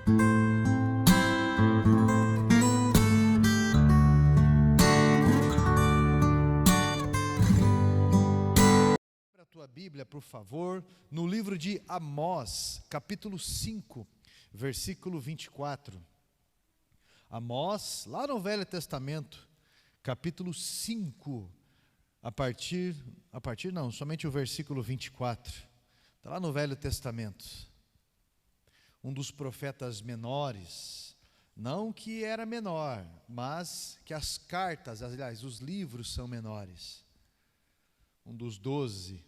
Abra a tua Bíblia, por favor, no livro de Amós, capítulo 5, versículo 24. Amós, lá no Velho Testamento, capítulo 5, somente o versículo 24. Está lá no Velho Testamento. Um dos profetas menores, não que era menor, mas que as cartas, aliás, os livros são menores. Um dos 12.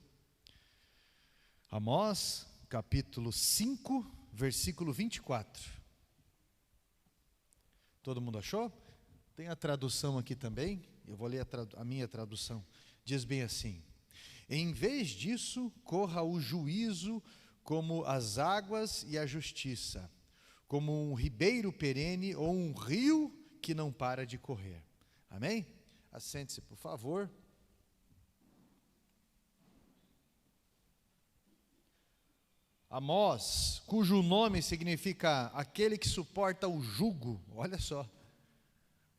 Amós, capítulo 5, versículo 24. Todo mundo achou? Tem a tradução aqui também, eu vou ler a minha tradução. Diz bem assim: em vez disso, corra o juízo como as águas e a justiça, como um ribeiro perene ou um rio que não para de correr. Amém? Assente-se, por favor. Amós, cujo nome significa aquele que suporta o jugo, olha só.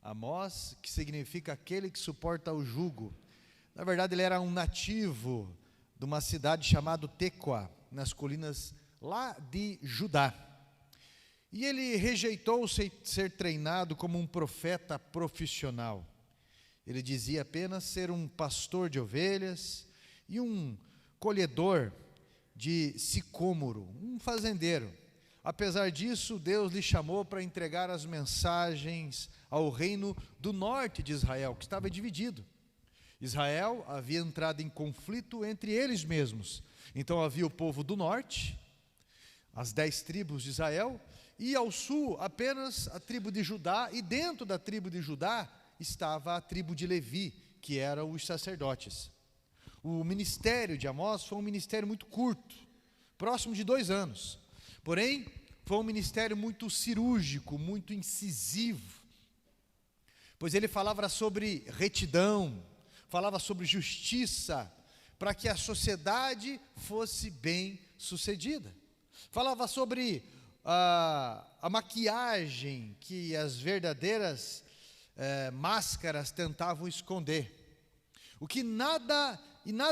Amós, que significa aquele que suporta o jugo. Na verdade, ele era um nativo de uma cidade chamada Tecoa, nas colinas lá de Judá. E ele rejeitou ser treinado como um profeta profissional. Ele dizia apenas ser um pastor de ovelhas e um colhedor de sicômoro, um fazendeiro. Apesar disso, Deus lhe chamou para entregar as mensagens ao reino do norte de Israel, que estava dividido. Israel havia entrado em conflito entre eles mesmos. Então havia o povo do norte, as 10 tribos de Israel, e ao sul apenas a tribo de Judá, e dentro da tribo de Judá estava a tribo de Levi, que eram os sacerdotes. O ministério de Amós foi um ministério muito curto, próximo de 2 anos. Porém, foi um ministério muito cirúrgico, muito incisivo, pois ele falava sobre retidão, falava sobre justiça, para que a sociedade fosse bem sucedida. Falava sobre a maquiagem que as verdadeiras máscaras tentavam esconder. O que nada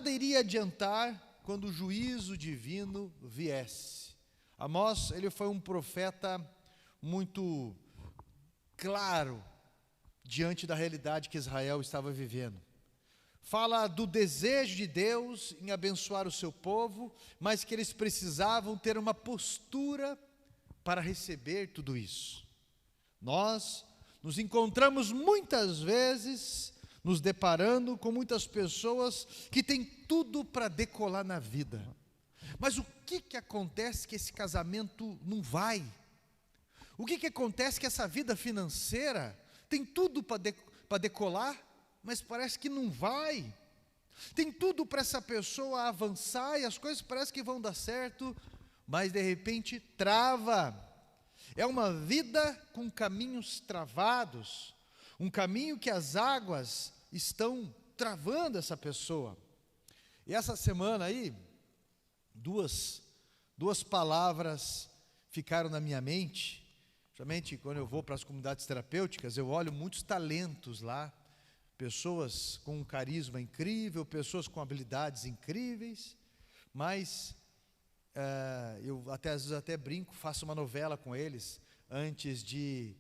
iria adiantar quando o juízo divino viesse. Amós, ele foi um profeta muito claro diante da realidade que Israel estava vivendo. Fala do desejo de Deus em abençoar o seu povo, mas que eles precisavam ter uma postura para receber tudo isso. Nós nos encontramos muitas vezes nos deparando com muitas pessoas que têm tudo para decolar na vida. Mas o que acontece que esse casamento não vai? O que acontece que essa vida financeira tem tudo para decolar, mas parece que não vai? Tem tudo para essa pessoa avançar e as coisas parecem que vão dar certo, mas de repente trava. É uma vida com caminhos travados, um caminho que as águas estão travando essa pessoa. E essa semana aí, duas palavras ficaram na minha mente. Justamente quando eu vou para as comunidades terapêuticas, eu olho muitos talentos lá, pessoas com um carisma incrível, pessoas com habilidades incríveis, mas eu às vezes até brinco, faço uma novela com eles antes de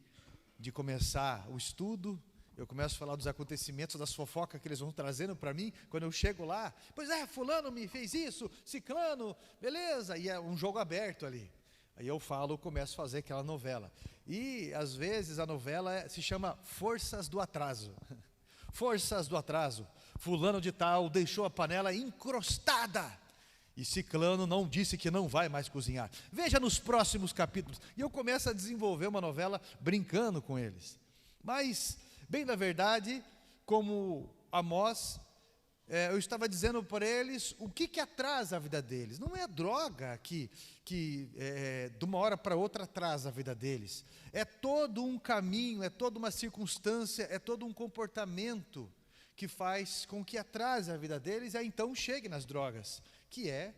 começar o estudo. Eu começo a falar dos acontecimentos, das fofocas que eles vão trazendo para mim, quando eu chego lá. Pois fulano me fez isso, ciclano, beleza, e é um jogo aberto ali. Aí eu começo a fazer aquela novela. E às vezes a novela se chama Forças do Atraso. Forças do atraso. Fulano de tal deixou a panela encrostada e ciclano não disse que não vai mais cozinhar. Veja nos próximos capítulos. E eu começo a desenvolver uma novela brincando com eles. Mas, bem na verdade, como Amós, eu estava dizendo para eles o que atrasa a vida deles. Não é a droga que de uma hora para outra atrasa a vida deles. É todo um caminho, é toda uma circunstância, é todo um comportamento que faz com que atrase a vida deles e então chegue nas drogas, que é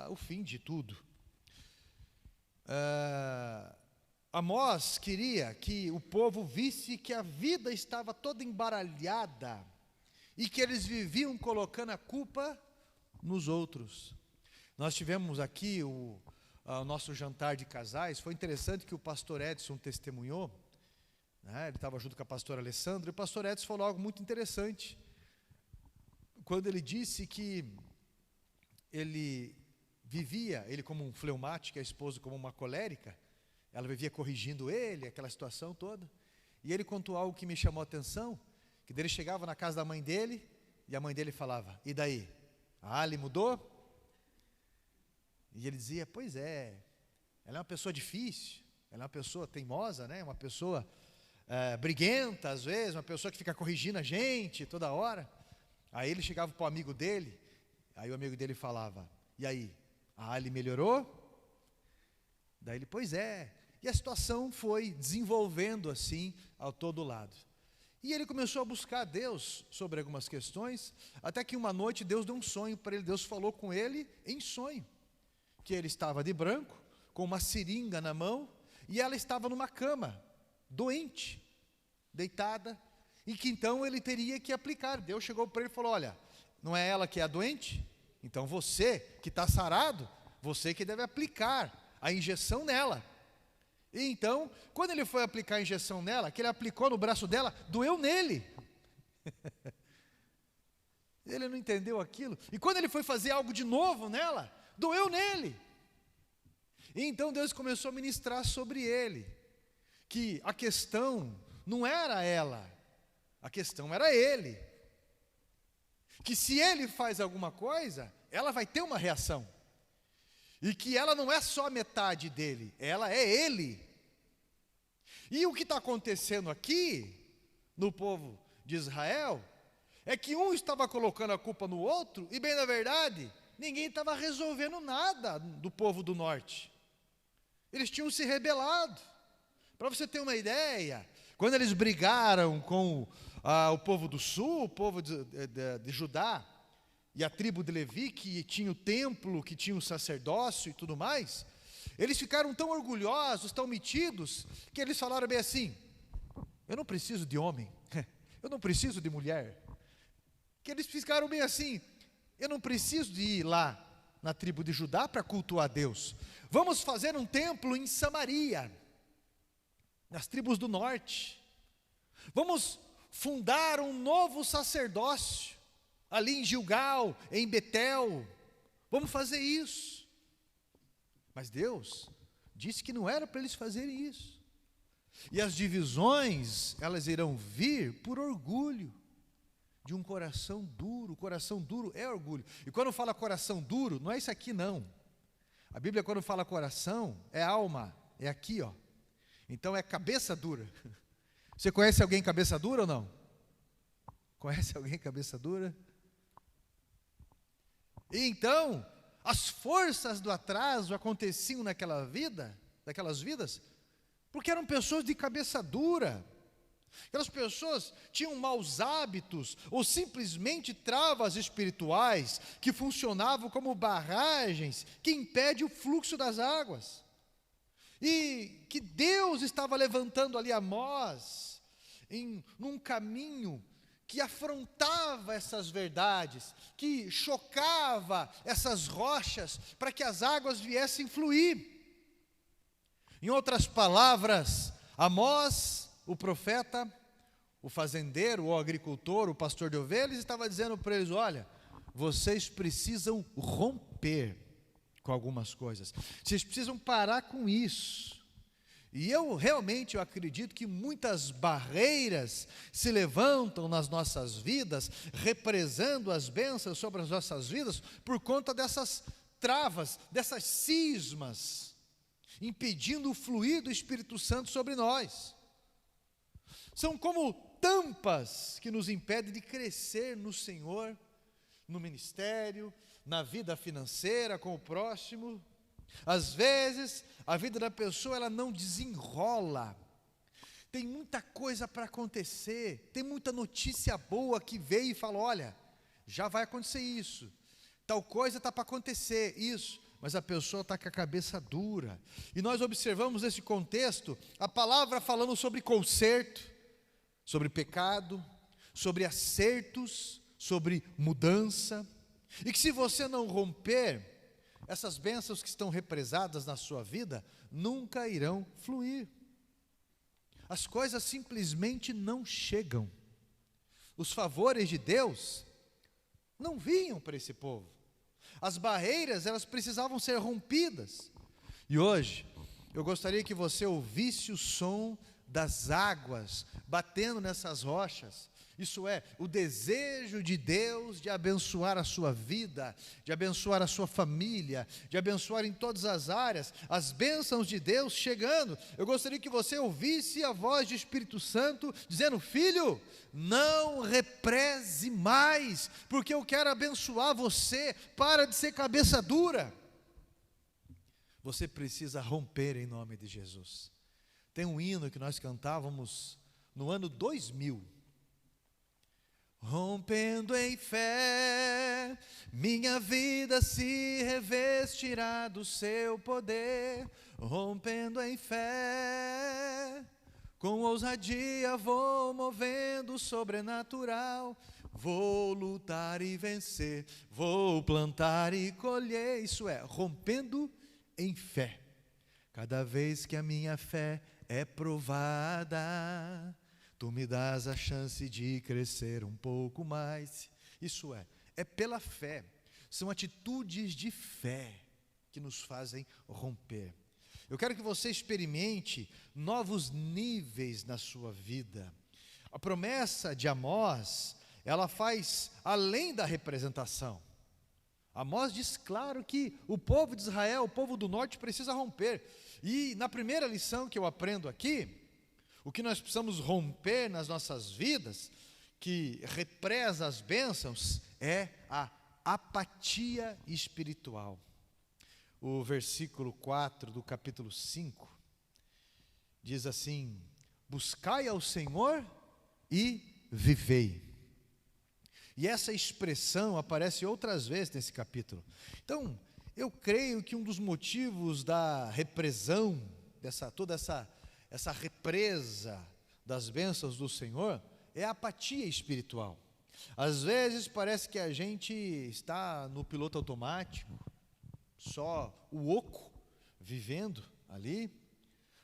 o fim de tudo. Amós queria que o povo visse que a vida estava toda embaralhada e que eles viviam colocando a culpa nos outros. Nós tivemos aqui o nosso jantar de casais. Foi interessante que o pastor Edson testemunhou, né? Ele estava junto com a pastora Alessandra, e o pastor Edson falou algo muito interessante, quando ele disse que ele como um fleumático, a esposa como uma colérica, ela vivia corrigindo ele, aquela situação toda, e ele contou algo que me chamou a atenção, que ele chegava na casa da mãe dele, e a mãe dele falava: e daí? A Ali mudou? E ele dizia: pois é, ela é uma pessoa difícil, ela é uma pessoa teimosa, né? Uma pessoa briguenta às vezes, uma pessoa que fica corrigindo a gente toda hora. Aí ele chegava para o amigo dele, aí o amigo dele falava: e aí, a Ali melhorou? Daí ele: pois é. E a situação foi desenvolvendo assim, ao todo lado. E ele começou a buscar a Deus sobre algumas questões, até que uma noite Deus deu um sonho para ele. Deus falou com ele em sonho, que ele estava de branco, com uma seringa na mão, e ela estava numa cama, doente, deitada, e que então ele teria que aplicar. Deus chegou para ele e falou: olha, não é ela que é a doente? Então você que está sarado, você que deve aplicar a injeção nela. E então, quando ele foi aplicar a injeção nela, que ele aplicou no braço dela, doeu nele. Ele não entendeu aquilo. E quando ele foi fazer algo de novo nela, doeu nele. E então Deus começou a ministrar sobre ele, que a questão não era ela, a questão era ele. Que se ele faz alguma coisa, ela vai ter uma reação. E que ela não é só metade dele, ela é ele. E o que está acontecendo aqui, no povo de Israel, é que um estava colocando a culpa no outro, e bem na verdade, ninguém estava resolvendo nada do povo do norte. Eles tinham se rebelado. Para você ter uma ideia, quando eles brigaram com o povo do sul, o povo de Judá, e a tribo de Levi, que tinha o templo, que tinha o sacerdócio e tudo mais, eles ficaram tão orgulhosos, tão metidos, que eles falaram bem assim: eu não preciso de homem, eu não preciso de mulher. Que eles ficaram bem assim: eu não preciso de ir lá na tribo de Judá para cultuar a Deus. Vamos fazer um templo em Samaria, nas tribos do norte. Vamos fundar um novo sacerdócio ali em Gilgal, em Betel. Vamos fazer isso. Mas Deus disse que não era para eles fazerem isso. E as divisões, elas irão vir por orgulho de um coração duro. O coração duro é orgulho. E quando fala coração duro, não é isso aqui não. A Bíblia, quando fala coração, é alma, é aqui, ó. Então é cabeça dura. Você conhece alguém cabeça dura ou não? Conhece alguém cabeça dura? E então, as forças do atraso aconteciam naquelas vidas, porque eram pessoas de cabeça dura. Aquelas pessoas tinham maus hábitos, ou simplesmente travas espirituais, que funcionavam como barragens, que impedem o fluxo das águas. E que Deus estava levantando ali Amós, num caminho que afrontava essas verdades, que chocava essas rochas, para que as águas viessem fluir. Em outras palavras, Amós, o profeta, o fazendeiro, o agricultor, o pastor de ovelhas, estava dizendo para eles: olha, vocês precisam romper com algumas coisas, vocês precisam parar com isso. E eu acredito que muitas barreiras se levantam nas nossas vidas, represando as bênçãos sobre as nossas vidas, por conta dessas travas, dessas cismas, impedindo o fluir do Espírito Santo sobre nós. São como tampas que nos impedem de crescer no Senhor, no ministério, na vida financeira, com o próximo. Às vezes, a vida da pessoa, ela não desenrola. Tem muita coisa para acontecer, tem muita notícia boa que veio e fala: olha, já vai acontecer isso, tal coisa está para acontecer, isso. mas a pessoa está com a cabeça dura. E nós observamos nesse contexto a palavra falando sobre conserto, sobre pecado, sobre acertos, sobre mudança. E que se você não romper, essas bênçãos que estão represadas na sua vida nunca irão fluir. As coisas simplesmente não chegam. Os favores de Deus não vinham para esse povo. As barreiras, elas precisavam ser rompidas. E hoje, eu gostaria que você ouvisse o som das águas batendo nessas rochas. Isso é, o desejo de Deus de abençoar a sua vida, de abençoar a sua família, de abençoar em todas as áreas, as bênçãos de Deus chegando. Eu gostaria que você ouvisse a voz do Espírito Santo dizendo: filho, não represe mais, porque eu quero abençoar você, para de ser cabeça dura. Você precisa romper em nome de Jesus. Tem um hino que nós cantávamos no ano 2000. Rompendo em fé, minha vida se revestirá do seu poder. Rompendo em fé, com ousadia vou movendo o sobrenatural. Vou lutar e vencer, vou plantar e colher. Isso é, rompendo em fé. Cada vez que a minha fé é provada, tu me dás a chance de crescer um pouco mais. Isso é pela fé. São atitudes de fé que nos fazem romper. Eu quero que você experimente novos níveis na sua vida. A promessa de Amós, ela faz além da representação. Amós diz claro que o povo de Israel, o povo do norte, precisa romper. E na primeira lição que eu aprendo aqui, o que nós precisamos romper nas nossas vidas, que represa as bênçãos, é a apatia espiritual. O versículo 4 do capítulo 5 diz assim: buscai ao Senhor e vivei. E essa expressão aparece outras vezes nesse capítulo. Então, eu creio que um dos motivos da represão, toda essa represa das bênçãos do Senhor, é a apatia espiritual. Às vezes parece que a gente está no piloto automático, só o oco, vivendo ali,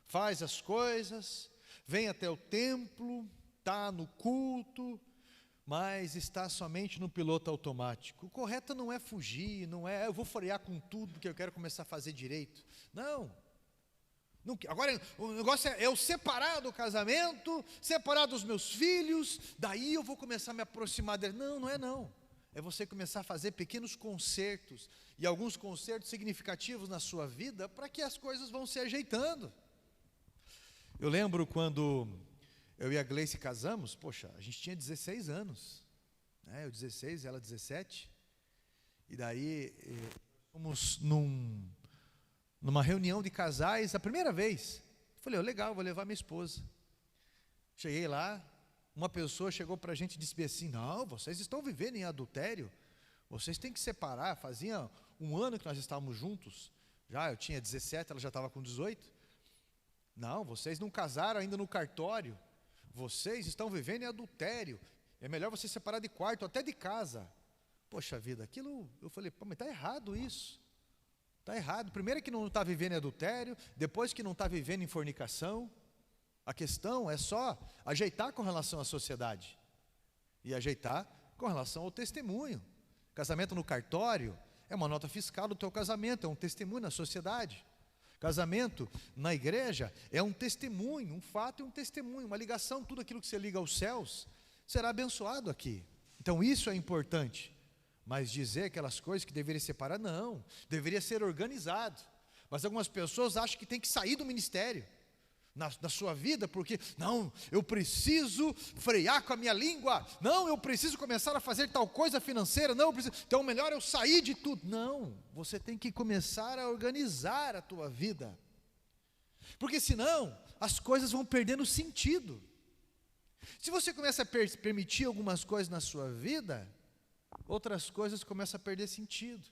faz as coisas, vem até o templo, está no culto, mas está somente no piloto automático. O correto não é fugir, não é eu vou frear com tudo porque eu quero começar a fazer direito. Não. Agora o negócio é eu separar do casamento, separar dos meus filhos, daí eu vou começar a me aproximar dele. Não, não é não. É você começar a fazer pequenos concertos, e alguns concertos significativos na sua vida, para que as coisas vão se ajeitando. Eu lembro quando eu e a Gleice casamos, poxa, a gente tinha 16 anos, né? Eu 16, ela 17, e daí fomos numa reunião de casais, a primeira vez. Falei, legal, vou levar minha esposa. Cheguei lá, uma pessoa chegou para a gente e disse assim: não, vocês estão vivendo em adultério, vocês têm que separar. Fazia um ano que nós estávamos juntos, eu tinha 17, ela já estava com 18. Não, vocês não casaram ainda no cartório, vocês estão vivendo em adultério, é melhor você separar de quarto, até de casa. Poxa vida, aquilo, eu falei, mas está errado isso. Está errado. Primeiro que não está vivendo em adultério, depois que não está vivendo em fornicação. A questão é só ajeitar com relação à sociedade e ajeitar com relação ao testemunho. Casamento no cartório é uma nota fiscal do teu casamento, é um testemunho na sociedade. Casamento na igreja é um testemunho, um fato e um testemunho, uma ligação. Tudo aquilo que você liga aos céus será abençoado aqui. Então isso é importante. Mas dizer aquelas coisas que deveria separar, não, deveria ser organizado. Mas algumas pessoas acham que tem que sair do ministério na sua vida, porque, não, eu preciso frear com a minha língua, não, eu preciso começar a fazer tal coisa financeira, não, então melhor eu sair de tudo. Não, você tem que começar a organizar a tua vida, porque senão as coisas vão perdendo sentido. Se você começa a permitir algumas coisas na sua vida, outras coisas começam a perder sentido.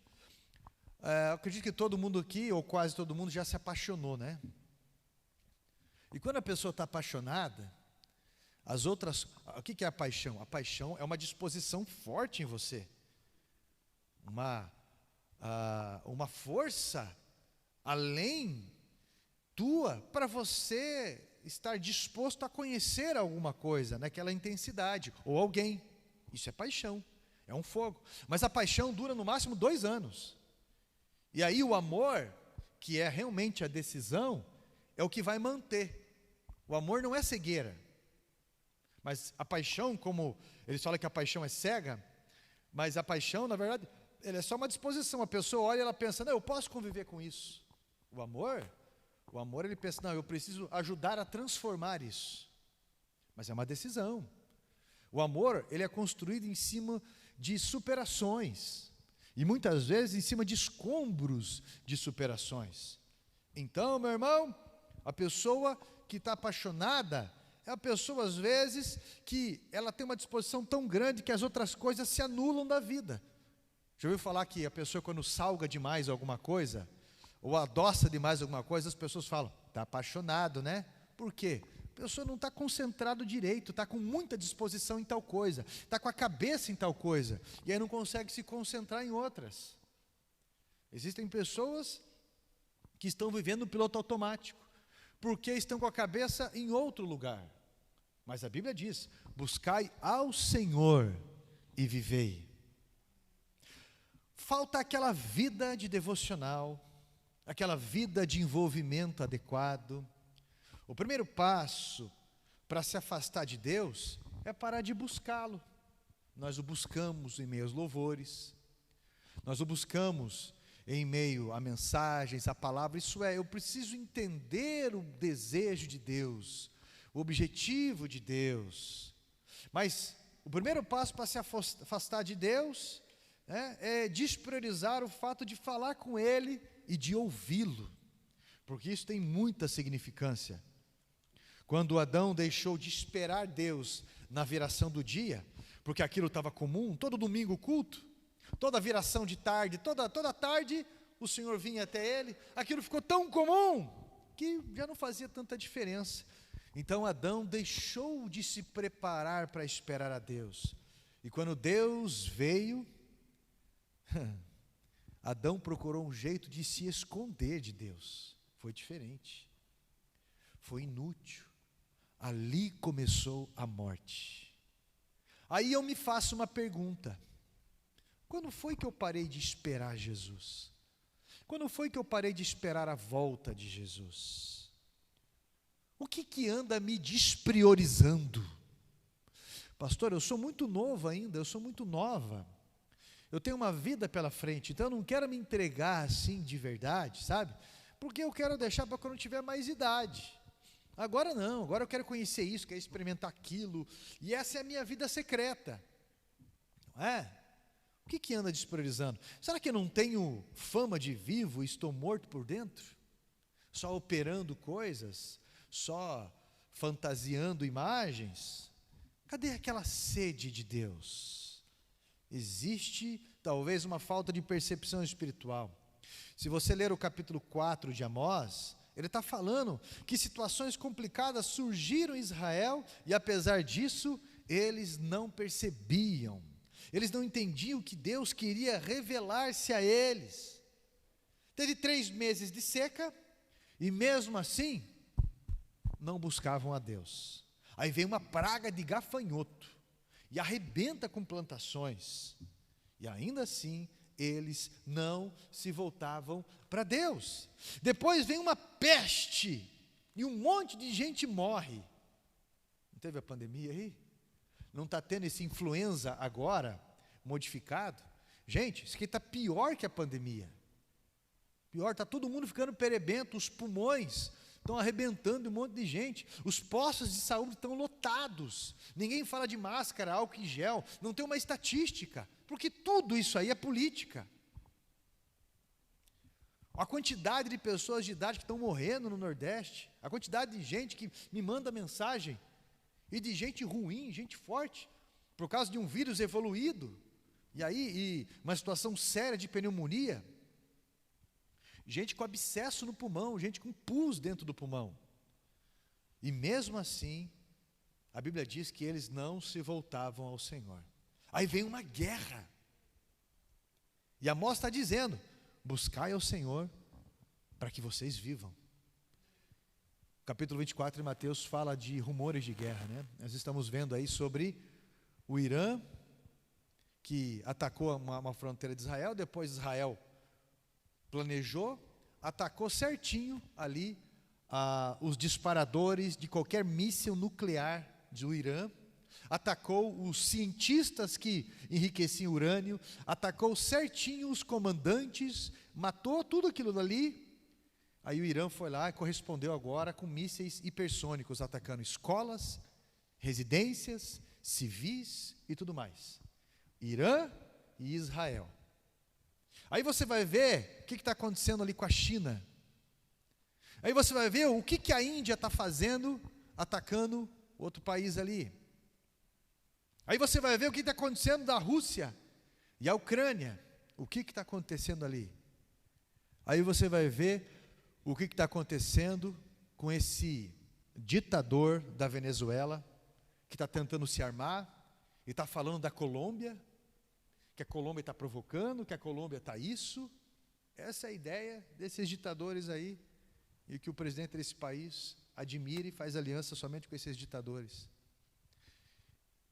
Eu acredito que todo mundo aqui, ou quase todo mundo, já se apaixonou, né? E quando a pessoa está apaixonada, o que é a paixão? A paixão é uma disposição forte em você, uma força além tua, para você estar disposto a conhecer alguma coisa naquela intensidade, ou alguém. Isso é paixão, é um fogo. Mas a paixão dura no máximo 2 anos. E aí o amor, que é realmente a decisão, é o que vai manter. O amor não é cegueira. Mas a paixão, como eles falam que a paixão é cega, mas a paixão, na verdade, ela é só uma disposição. A pessoa olha e ela pensa, não, eu posso conviver com isso. O amor ele pensa, não, eu preciso ajudar a transformar isso. Mas é uma decisão. O amor, ele é construído em cima de superações. E muitas vezes em cima de escombros de superações. Então, meu irmão, a pessoa que está apaixonada é a pessoa, às vezes, que ela tem uma disposição tão grande que as outras coisas se anulam da vida. Já ouviu falar que a pessoa, quando salga demais alguma coisa, ou adoça demais alguma coisa, as pessoas falam, está apaixonado, né? Por quê? A pessoa não está concentrado direito, está com muita disposição em tal coisa, está com a cabeça em tal coisa, e aí não consegue se concentrar em outras. Existem pessoas que estão vivendo no piloto automático, porque estão com a cabeça em outro lugar. Mas a Bíblia diz, buscai ao Senhor e vivei. Falta aquela vida de devocional, aquela vida de envolvimento adequado. O primeiro passo para se afastar de Deus é parar de buscá-lo. Nós o buscamos em meio aos louvores, nós o buscamos em meio a mensagens, a palavra. Isso é, eu preciso entender o desejo de Deus, o objetivo de Deus. Mas o primeiro passo para se afastar de Deus é despriorizar o fato de falar com Ele e de ouvi-lo, porque isso tem muita significância. Quando Adão deixou de esperar Deus na viração do dia, porque aquilo estava comum, todo domingo culto, toda viração de tarde, toda tarde o Senhor vinha até ele, aquilo ficou tão comum, que já não fazia tanta diferença. Então Adão deixou de se preparar para esperar a Deus, e quando Deus veio, Adão procurou um jeito de se esconder de Deus. Foi diferente, foi inútil. Ali começou a morte. Aí eu me faço uma pergunta: quando foi que eu parei de esperar Jesus? Quando foi que eu parei de esperar a volta de Jesus? O que anda me despriorizando? Pastor, eu sou muito novo ainda, eu sou muito nova. Eu tenho uma vida pela frente, então eu não quero me entregar assim de verdade, sabe? Porque eu quero deixar para quando eu tiver mais idade. Agora não, agora eu quero conhecer isso, quero experimentar aquilo, e essa é a minha vida secreta. Não é? O que anda despriorizando? Será que eu não tenho fama de vivo e estou morto por dentro? Só operando coisas? Só fantasiando imagens? Cadê aquela sede de Deus? Existe talvez uma falta de percepção espiritual. Se você ler o capítulo 4 de Amós, ele está falando que situações complicadas surgiram em Israel e apesar disso, eles não percebiam. Eles não entendiam que Deus queria revelar-se a eles. Teve 3 meses de seca e mesmo assim, não buscavam a Deus. Aí vem uma praga de gafanhoto e arrebenta com plantações. E ainda assim, eles não se voltavam para Deus. Depois vem uma peste e um monte de gente morre. Não teve a pandemia aí? Não está tendo esse influenza agora, modificado? Gente, isso aqui está pior que a pandemia. Pior, está todo mundo ficando perebento, os pulmões estão arrebentando um monte de gente, os postos de saúde estão lotados, ninguém fala de máscara, álcool e gel, não tem uma estatística, porque tudo isso aí é política. A quantidade de pessoas de idade que estão morrendo no Nordeste, a quantidade de gente que me manda mensagem, e de gente ruim, gente forte, por causa de um vírus evoluído, e uma situação séria de pneumonia. gente com abscesso no pulmão, gente com pus dentro do pulmão. E mesmo assim, a Bíblia diz que eles não se voltavam ao Senhor. Aí vem uma guerra. E Amós está dizendo: buscai ao Senhor para que vocês vivam. O capítulo 24 de Mateus fala de rumores de guerra, né? Nós estamos vendo aí sobre o Irã, que atacou uma fronteira de Israel. Depois Israel planejou, atacou certinho ali os disparadores de qualquer míssil nuclear do Irã, atacou os cientistas que enriqueciam urânio, atacou certinho os comandantes, matou tudo aquilo dali. Aí o Irã foi lá e correspondeu agora com mísseis hipersônicos, atacando escolas, residências, civis e tudo mais. Irã e Israel. Aí você vai ver o que está acontecendo ali com a China. Aí você vai ver o que a Índia está fazendo, atacando outro país ali. Aí você vai ver o que está acontecendo da Rússia e a Ucrânia. O que está acontecendo ali? Aí você vai ver o que está acontecendo com esse ditador da Venezuela, que está tentando se armar, e está falando da Colômbia, que a Colômbia está provocando, que a Colômbia está isso. Essa é a ideia desses ditadores aí, e que o presidente desse país admira e faz aliança somente com esses ditadores.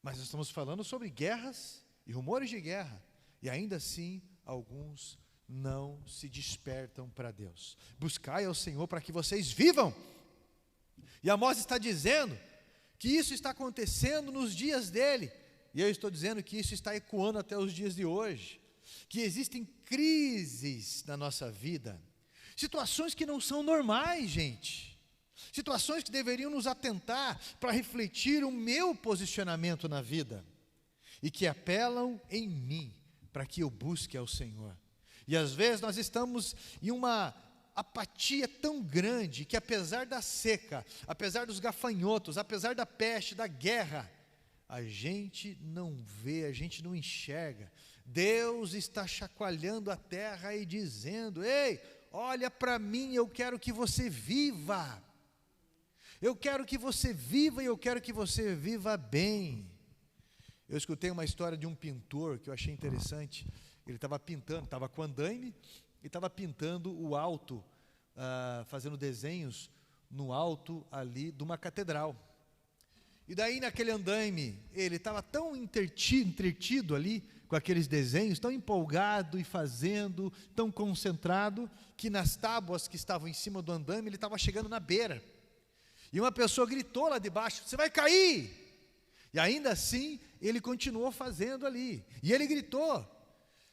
Mas nós estamos falando sobre guerras e rumores de guerra, e ainda assim alguns não se despertam para Deus. Buscai ao Senhor para que vocês vivam. E Amós está dizendo que isso está acontecendo nos dias dele, e eu estou dizendo que isso está ecoando até os dias de hoje, que existem crises na nossa vida, situações que não são normais, gente, situações que deveriam nos atentar para refletir o meu posicionamento na vida, e que apelam em mim, para que eu busque ao Senhor. E às vezes nós estamos em uma apatia tão grande, que apesar da seca, apesar dos gafanhotos, apesar da peste, da guerra, a gente não vê, a gente não enxerga. Deus está chacoalhando a terra e dizendo: ei, olha para mim, eu quero que você viva. Eu quero que você viva e eu quero que você viva bem. Eu escutei uma história de um pintor que eu achei interessante. Ele estava pintando, estava com andaime e estava pintando o alto, fazendo desenhos no alto ali de uma catedral. E daí naquele andaime, ele estava tão entretido ali com aqueles desenhos, tão empolgado e fazendo, tão concentrado, que nas tábuas que estavam em cima do andaime, ele estava chegando na beira. E uma pessoa gritou lá de baixo: você vai cair! E ainda assim, ele continuou fazendo ali. E ele gritou.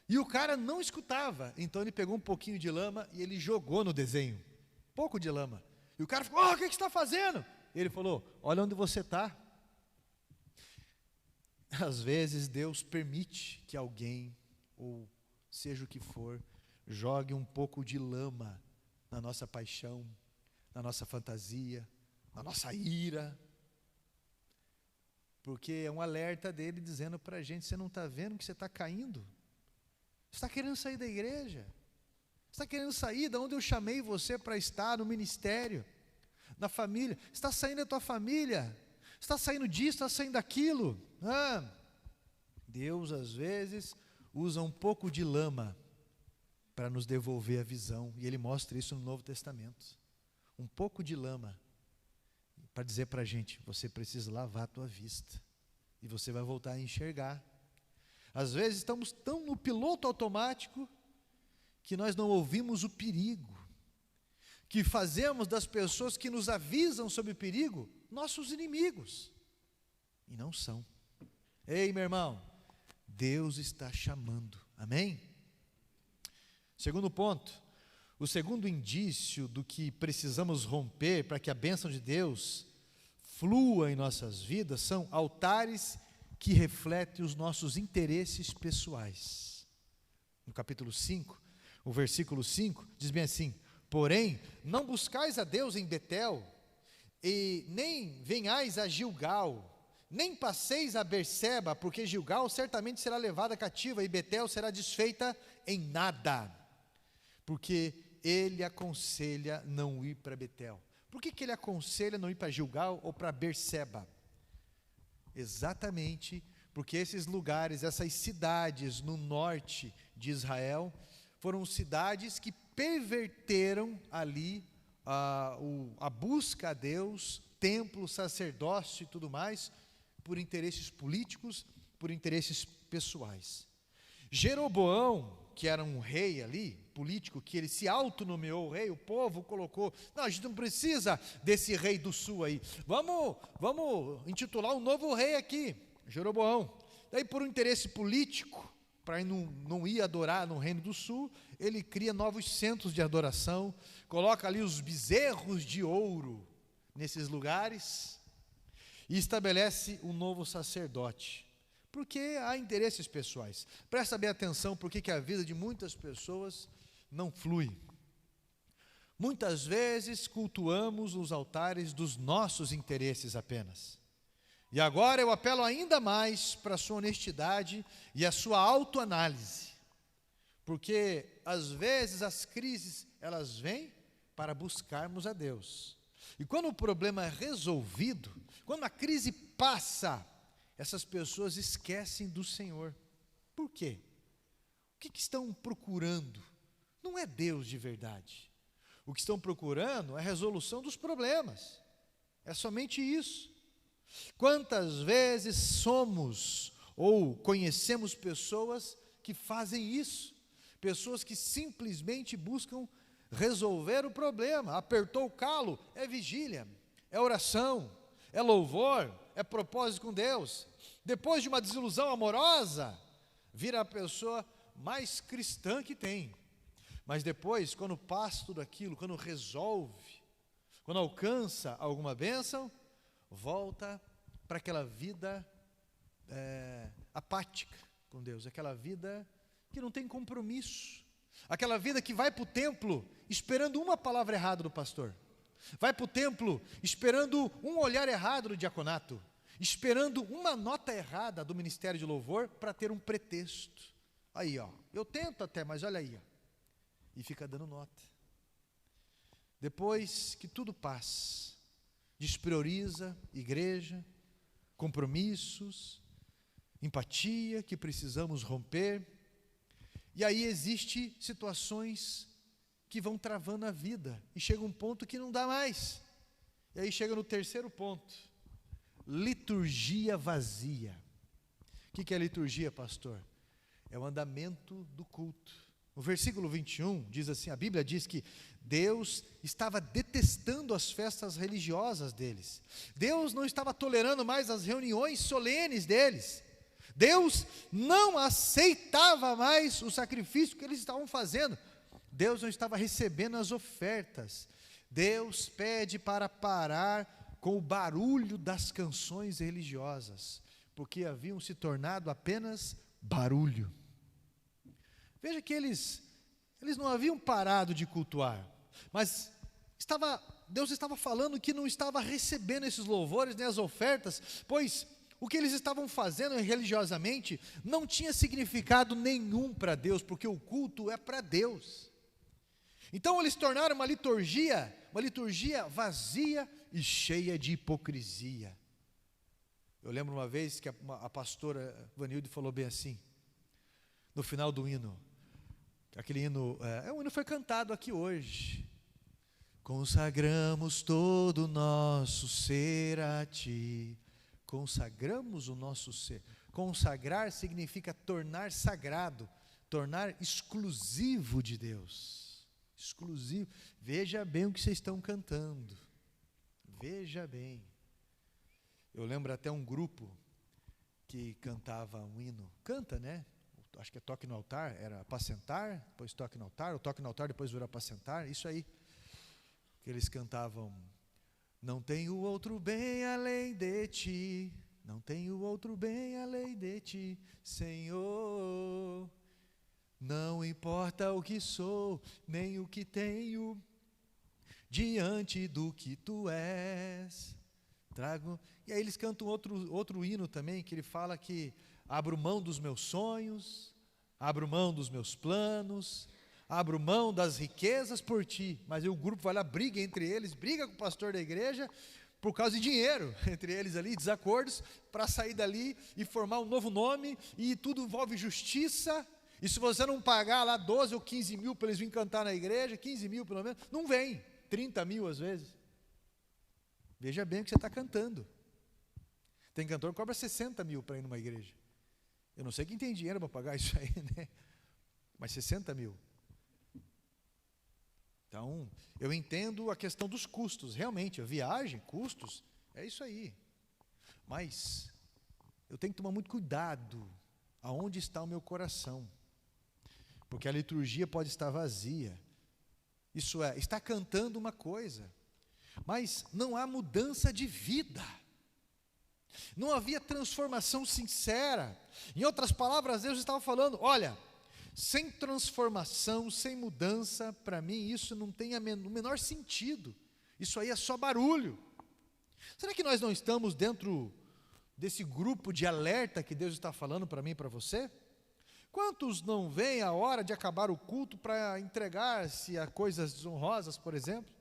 E o cara não escutava. Então ele pegou um pouquinho de lama e ele jogou no desenho. Pouco de lama. E o cara falou: o que você está fazendo? Ele falou: olha onde você está. Às vezes Deus permite que alguém, ou seja o que for, jogue um pouco de lama na nossa paixão, na nossa fantasia, na nossa ira, porque é um alerta dele dizendo para a gente: você não está vendo que você está caindo? Você está querendo sair da igreja? Você está querendo sair de onde eu chamei você para estar, no ministério, na família? Você está saindo da tua família? Você está saindo disso, está saindo daquilo? Deus às vezes usa um pouco de lama para nos devolver a visão, e Ele mostra isso no Novo Testamento. Um pouco de lama para dizer para a gente: você precisa lavar a tua vista, e você vai voltar a enxergar. Às vezes estamos tão no piloto automático, que nós não ouvimos o perigo, que fazemos das pessoas que nos avisam sobre o perigo, nossos inimigos, e não são. Ei, meu irmão, Deus está chamando, amém? Segundo ponto, o segundo indício do que precisamos romper para que a bênção de Deus flua em nossas vidas são altares que refletem os nossos interesses pessoais. No capítulo 5, o versículo 5, diz bem assim: porém, não buscais a Deus em Betel, e nem venhais a Gilgal, nem passeis a Berseba, porque Gilgal certamente será levada cativa, e Betel será desfeita em nada. Porque ele aconselha não ir para Betel. Por que ele aconselha não ir para Gilgal ou para Berseba? Exatamente porque esses lugares, essas cidades no norte de Israel, foram cidades que perverteram ali a busca a Deus, templo, sacerdócio e tudo mais, por interesses políticos, por interesses pessoais. Jeroboão, que era um rei ali, político, que ele se autonomeou rei, o povo colocou, não, a gente não precisa desse rei do sul aí, vamos intitular um novo rei aqui, Jeroboão. Daí por um interesse político, para não ir adorar no reino do sul, ele cria novos centros de adoração, coloca ali os bezerros de ouro nesses lugares, e estabelece um novo sacerdote, porque há interesses pessoais. Presta bem atenção porque a vida de muitas pessoas não flui. Muitas vezes cultuamos os altares dos nossos interesses apenas. E agora eu apelo ainda mais para a sua honestidade e a sua autoanálise, porque às vezes as crises, elas vêm para buscarmos a Deus. E quando o problema é resolvido, quando a crise passa, essas pessoas esquecem do Senhor. Por quê? O que estão procurando? Não é Deus de verdade. O que estão procurando é a resolução dos problemas. É somente isso. Quantas vezes somos ou conhecemos pessoas que fazem isso? Pessoas que simplesmente buscam resolver o problema. Apertou o calo, é vigília, é oração, é louvor, é propósito com Deus. Depois de uma desilusão amorosa, vira a pessoa mais cristã que tem. Mas depois, quando passa tudo aquilo, quando resolve, quando alcança alguma bênção, volta para aquela vida apática com Deus, aquela vida que não tem compromisso, aquela vida que vai para o templo esperando uma palavra errada do pastor, vai para o templo esperando um olhar errado do diaconato, esperando uma nota errada do ministério de louvor para ter um pretexto. Aí, ó, eu tento até, mas olha aí, ó, e fica dando nota. Depois que tudo passa, desprioriza igreja, compromissos, empatia que precisamos romper, e aí existem situações que vão travando a vida, e chega um ponto que não dá mais, e aí chega no terceiro ponto, liturgia vazia. O que é liturgia, pastor? É o andamento do culto. No versículo 21, diz assim, a Bíblia diz que Deus estava detestando as festas religiosas deles. Deus não estava tolerando mais as reuniões solenes deles. Deus não aceitava mais o sacrifício que eles estavam fazendo. Deus não estava recebendo as ofertas. Deus pede para parar com o barulho das canções religiosas, porque haviam se tornado apenas barulho. Veja que eles não haviam parado de cultuar, mas Deus estava falando que não estava recebendo esses louvores, nem as ofertas, pois o que eles estavam fazendo religiosamente não tinha significado nenhum para Deus, porque o culto é para Deus. Então eles tornaram uma liturgia vazia e cheia de hipocrisia. Eu lembro uma vez que a pastora Vanilde falou bem assim, no final do hino, aquele hino, o hino foi cantado aqui hoje. Consagramos todo o nosso ser a Ti. Consagramos o nosso ser. Consagrar significa tornar sagrado, tornar exclusivo de Deus. Exclusivo. Veja bem o que vocês estão cantando. Veja bem. Eu lembro até um grupo que cantava um hino. Canta, né? Acho que é toque no altar, era apacentar, depois toque no altar, o toque no altar depois virou apacentar, isso aí, que eles cantavam, não tenho outro bem além de Ti, não tenho outro bem além de Ti, Senhor, não importa o que sou, nem o que tenho, diante do que Tu és, trago, e aí eles cantam outro hino também, que ele fala que abro mão dos meus sonhos, abro mão dos meus planos, abro mão das riquezas por ti. Mas aí o grupo vai lá, briga entre eles, briga com o pastor da igreja, por causa de dinheiro, entre eles ali, desacordos, para sair dali e formar um novo nome, e tudo envolve justiça. E se você não pagar lá 12 ou 15 mil para eles virem cantar na igreja, 15 mil pelo menos, não vem, 30 mil às vezes. Veja bem o que você está cantando. Tem cantor que cobra 60 mil para ir numa igreja. Eu não sei quem tem dinheiro para pagar isso aí, né? Mas 60 mil. Então, eu entendo a questão dos custos. Realmente, a viagem, custos, é isso aí. Mas eu tenho que tomar muito cuidado aonde está o meu coração. Porque a liturgia pode estar vazia. Isso é, está cantando uma coisa, mas não há mudança de vida. Não havia transformação sincera. Em outras palavras, Deus estava falando, olha, sem transformação, sem mudança, para mim isso não tem o menor sentido. Isso aí é só barulho. Será que nós não estamos dentro desse grupo de alerta que Deus está falando para mim e para você? Quantos não veem a hora de acabar o culto para entregar-se a coisas desonrosas, por exemplo?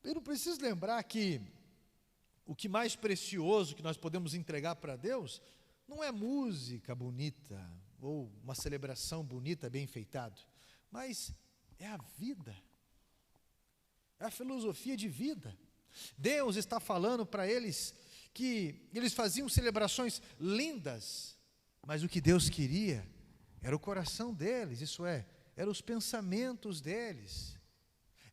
Eu não preciso lembrar que o que mais precioso que nós podemos entregar para Deus não é música bonita ou uma celebração bonita, bem enfeitado, mas é a vida, é a filosofia de vida. Deus está falando para eles que eles faziam celebrações lindas, mas o que Deus queria era o coração deles, isso é, eram os pensamentos deles,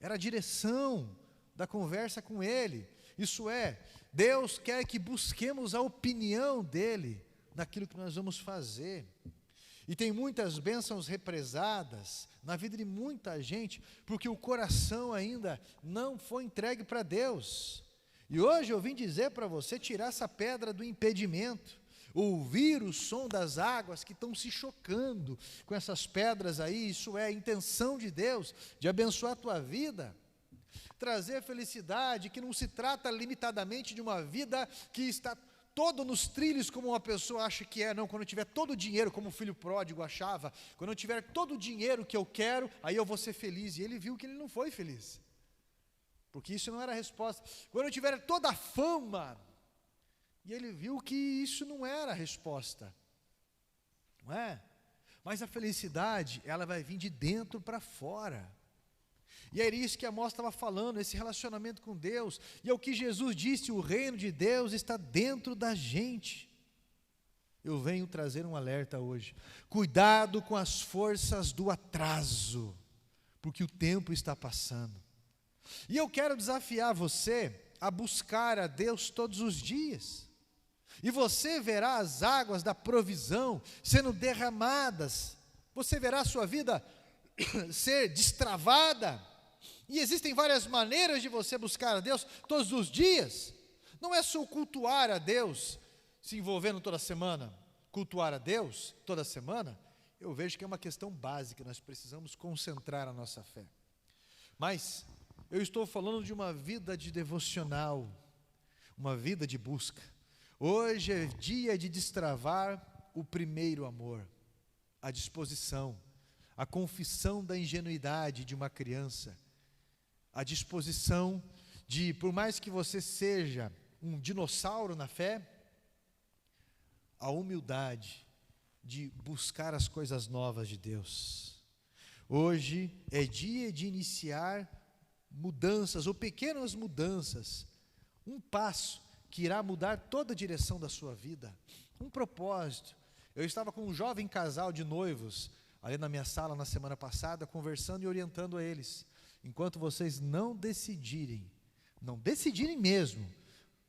era a direção da conversa com Ele, isso é, Deus quer que busquemos a opinião dEle naquilo que nós vamos fazer. E tem muitas bênçãos represadas na vida de muita gente, porque o coração ainda não foi entregue para Deus. E hoje eu vim dizer para você tirar essa pedra do impedimento, ouvir o som das águas que estão se chocando com essas pedras aí, isso é a intenção de Deus, de abençoar a tua vida, trazer felicidade, que não se trata limitadamente de uma vida que está todo nos trilhos como uma pessoa acha que é, não, quando eu tiver todo o dinheiro, como o filho pródigo achava, quando eu tiver todo o dinheiro que eu quero, aí eu vou ser feliz, e ele viu que ele não foi feliz, porque isso não era a resposta. Quando eu tiver toda a fama, e ele viu que isso não era a resposta, não é? Mas a felicidade, ela vai vir de dentro para fora. E era isso que a Amós estava falando, esse relacionamento com Deus. E é o que Jesus disse, o reino de Deus está dentro da gente. Eu venho trazer um alerta hoje. Cuidado com as forças do atraso, porque o tempo está passando. E eu quero desafiar você a buscar a Deus todos os dias. E você verá as águas da provisão sendo derramadas. Você verá a sua vida ser destravada. E existem várias maneiras de você buscar a Deus todos os dias. Não é só cultuar a Deus, se envolvendo toda semana. Cultuar a Deus toda semana, eu vejo que é uma questão básica, nós precisamos concentrar a nossa fé. Mas eu estou falando de uma vida de devocional, uma vida de busca. Hoje é dia de destravar o primeiro amor, a disposição, a confissão da ingenuidade de uma criança, a disposição de, por mais que você seja um dinossauro na fé, a humildade de buscar as coisas novas de Deus. Hoje é dia de iniciar mudanças, ou pequenas mudanças, um passo que irá mudar toda a direção da sua vida, um propósito. Eu estava com um jovem casal de noivos, ali na minha sala na semana passada, conversando e orientando a eles. Enquanto vocês não decidirem mesmo,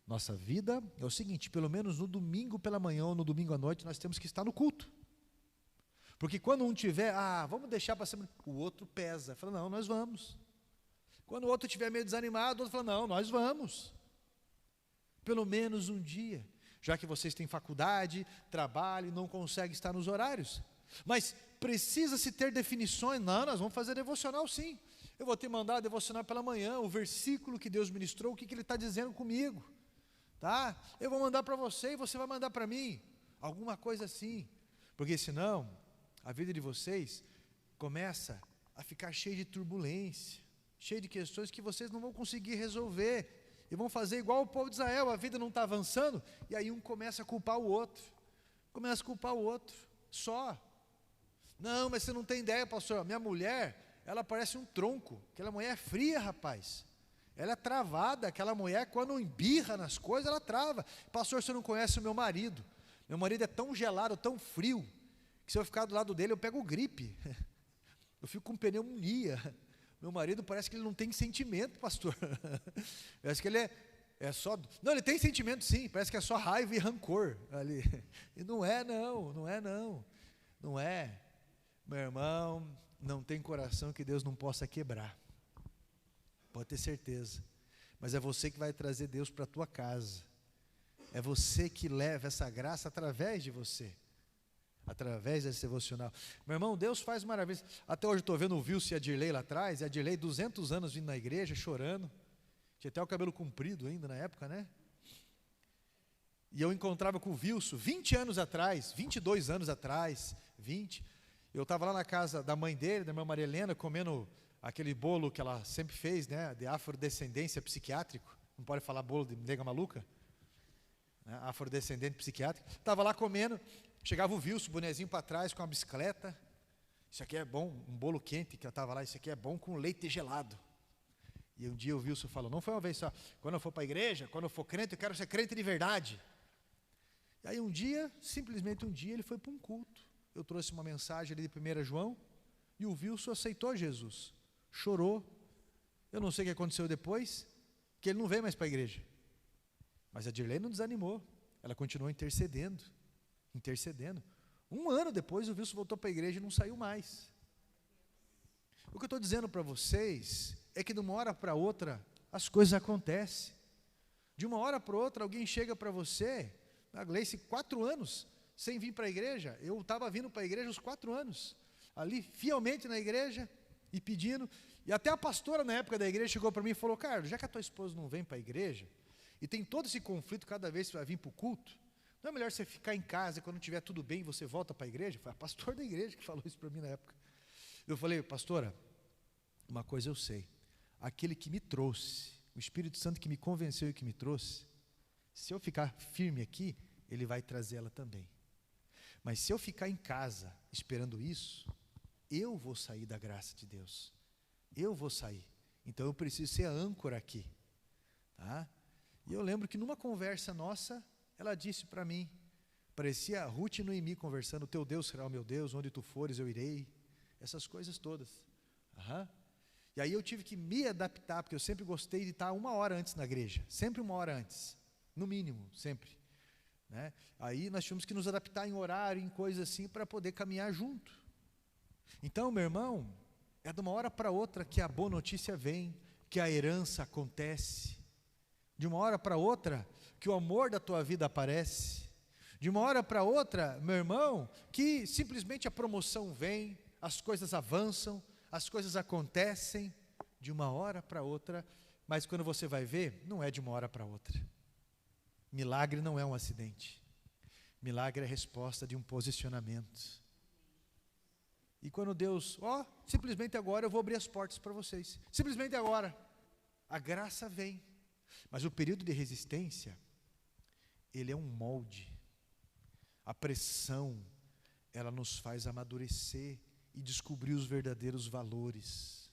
nossa vida é o seguinte, pelo menos no domingo pela manhã ou no domingo à noite, nós temos que estar no culto. Porque quando um tiver, vamos deixar para semana, o outro pesa, fala, não, nós vamos. Quando o outro estiver meio desanimado, o outro fala, não, nós vamos. Pelo menos um dia, já que vocês têm faculdade, trabalho e não conseguem estar nos horários. Mas precisa-se ter definições, não, nós vamos fazer devocional sim. Eu vou te mandar devocional pela manhã, o versículo que Deus ministrou, o que Ele está dizendo comigo, tá? Eu vou mandar para você e você vai mandar para mim, alguma coisa assim, porque senão, a vida de vocês começa a ficar cheio de turbulência, cheio de questões que vocês não vão conseguir resolver, e vão fazer igual o povo de Israel, a vida não está avançando, e aí um começa a culpar o outro, só. Não, mas você não tem ideia, pastor, minha mulher, ela parece um tronco, aquela mulher é fria, rapaz, ela é travada, aquela mulher quando embirra nas coisas, ela trava. Pastor, você não conhece o meu marido é tão gelado, tão frio, que se eu ficar do lado dele eu pego gripe, eu fico com pneumonia. Meu marido parece que ele não tem sentimento, pastor. Parece que ele é só... Não, ele tem sentimento sim, parece que é só raiva e rancor ali. E não é não. Não é. Meu irmão, não tem coração que Deus não possa quebrar. Pode ter certeza. Mas é você que vai trazer Deus para a tua casa. É você que leva essa graça através de você. Através desse devocional. Meu irmão, Deus faz maravilhas. Até hoje eu estou vendo o Wilson e a Dirley lá atrás, e a Dirley 200 anos vindo na igreja, chorando, tinha até o cabelo comprido ainda na época, né? E eu encontrava com o Wilson 20 anos atrás, 22 anos atrás, 20, eu estava lá na casa da mãe dele, da irmã Maria Helena, comendo aquele bolo que ela sempre fez, né, de afrodescendência psiquiátrico, não pode falar bolo de nega maluca, né, afrodescendente psiquiátrico, estava lá comendo. Chegava o Wilson, bonezinho para trás, com a bicicleta. Isso aqui é bom, um bolo quente que eu estava lá, isso aqui é bom com leite gelado. E um dia o Wilson falou, não foi uma vez só, quando eu for para a igreja, quando eu for crente, eu quero ser crente de verdade. E aí simplesmente um dia, ele foi para um culto. Eu trouxe uma mensagem ali de 1 João, e o Wilson aceitou Jesus. Chorou. Eu não sei o que aconteceu depois, que ele não veio mais para a igreja. Mas a Dirley não desanimou, ela continuou intercedendo. Um ano depois o Wilson voltou para a igreja e não saiu mais. O que eu estou dizendo para vocês é que de uma hora para outra as coisas acontecem. De uma hora para outra alguém chega para você, a Gleice, 4 anos sem vir para a igreja. Eu estava vindo para a igreja os 4 anos, ali fielmente na igreja e pedindo, e até a pastora na época da igreja chegou para mim e falou, Carlos, já que a tua esposa não vem para a igreja, e tem todo esse conflito cada vez que vai vir para o culto, não é melhor você ficar em casa e quando estiver tudo bem você volta para a igreja? Foi a pastora da igreja que falou isso para mim na época. Eu falei, pastora, uma coisa eu sei, aquele que me trouxe, o Espírito Santo que me convenceu e que me trouxe, se eu ficar firme aqui, ele vai trazer ela também. Mas se eu ficar em casa esperando isso, eu vou sair da graça de Deus. Eu vou sair. Então eu preciso ser a âncora aqui. Tá? E eu lembro que numa conversa nossa, ela disse para mim, parecia a Ruth e Noemi conversando, o teu Deus será o meu Deus, onde tu fores eu irei, essas coisas todas. E aí eu tive que me adaptar, porque eu sempre gostei de estar 1 hora antes na igreja, sempre 1 hora antes, no mínimo, sempre. Né? Aí nós tínhamos que nos adaptar em horário, em coisas assim, para poder caminhar junto. Então, meu irmão, é de uma hora para outra que a boa notícia vem, que a herança acontece, de uma hora para outra, que o amor da tua vida aparece, de uma hora para outra, meu irmão, que simplesmente a promoção vem, as coisas avançam, as coisas acontecem, de uma hora para outra, mas quando você vai ver, não é de uma hora para outra. Milagre não é um acidente, milagre é a resposta de um posicionamento. E quando Deus, simplesmente agora eu vou abrir as portas para vocês, simplesmente agora, a graça vem, mas o período de resistência, ele é um molde, a pressão, ela nos faz amadurecer e descobrir os verdadeiros valores,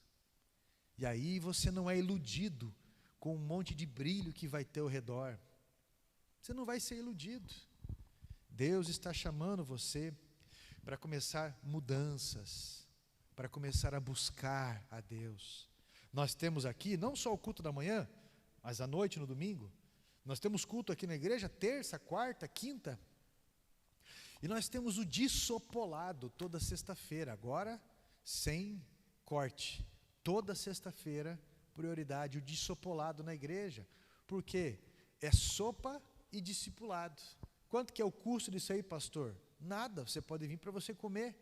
e aí você não é iludido com um monte de brilho que vai ter ao redor, você não vai ser iludido, Deus está chamando você para começar mudanças, para começar a buscar a Deus. Nós temos aqui, não só o culto da manhã, mas à noite, no domingo, nós temos culto aqui na igreja, terça, quarta, quinta, e nós temos o discipulado toda sexta-feira, agora sem corte, toda sexta-feira, prioridade, o discipulado na igreja, porque é sopa e discipulado. Quanto que é o custo disso aí, pastor? Nada, você pode vir para você comer,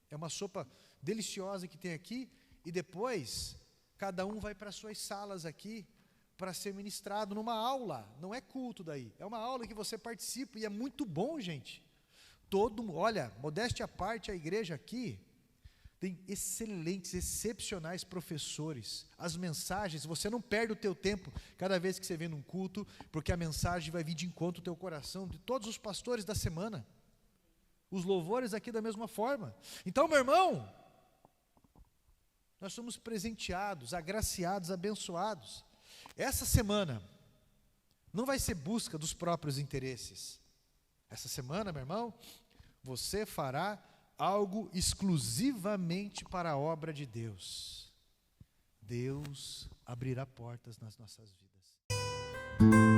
é uma sopa deliciosa que tem aqui, e depois, cada um vai para as suas salas aqui, para ser ministrado numa aula, não é culto daí, é uma aula que você participa, e é muito bom, gente, olha, modéstia à parte, a igreja aqui, Tem excelentes, excepcionais professores. As mensagens, você não perde o teu tempo cada vez que você vem num culto, porque a mensagem vai vir de encontro ao teu coração, de todos os pastores da semana. Os louvores aqui da mesma forma. Então, meu irmão, nós somos presenteados, agraciados, abençoados. Essa semana não vai ser busca dos próprios interesses. Essa semana, meu irmão, você fará algo exclusivamente para a obra de Deus. Deus abrirá portas nas nossas vidas.